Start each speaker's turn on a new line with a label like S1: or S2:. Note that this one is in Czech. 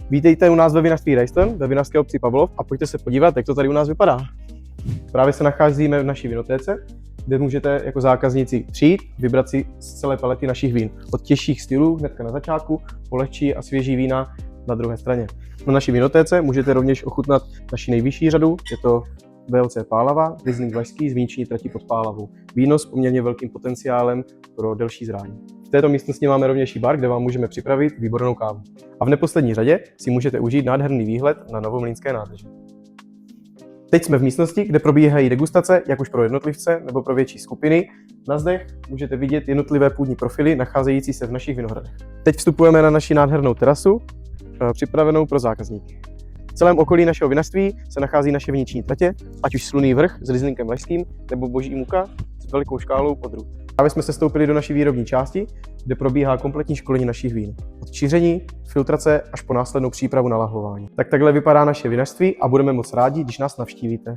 S1: Vítejte u nás ve vinařství Rajstern, ve vinařské obci Pavlov a pojďte se podívat, jak to tady u nás vypadá. Právě se nacházíme v naší vinotéce, kde můžete jako zákazníci přijít, vybrat si z celé palety našich vín. Od těžších stylů hnedka na začátku, po lehčí a svěží vína na druhé straně. Na naší vinotéce můžete rovněž ochutnat naši nejvyšší řadu, je to VLC Pálava, Riesling Vlašský z viniční trati pod Pálavou. Víno s poměrně velkým potenciálem pro delší zrání. V této místnosti máme rovněž bar, kde vám můžeme připravit výbornou kávu. A v neposlední řadě si můžete užít nádherný výhled na Novomlýnské nádrže. Teď jsme v místnosti, kde probíhají degustace, jak už pro jednotlivce nebo pro větší skupiny. Na zdech můžete vidět jednotlivé půdní profily nacházející se v našich vinohradech. Teď vstupujeme na naši nádhernou terasu, připravenou pro zákazníky. V celém okolí našeho vinařství se nachází naše viniční tratě, ať už Slunný vrch s Rieslingem Vlašským nebo Boží muka s velikou škálou odrůd. Právě jsme se stoupili do naší výrobní části, kde probíhá kompletní školení našich vín. Od čiření, filtrace až po následnou přípravu na lahvování. Tak takhle vypadá naše vinařství a budeme moc rádi, když nás navštívíte.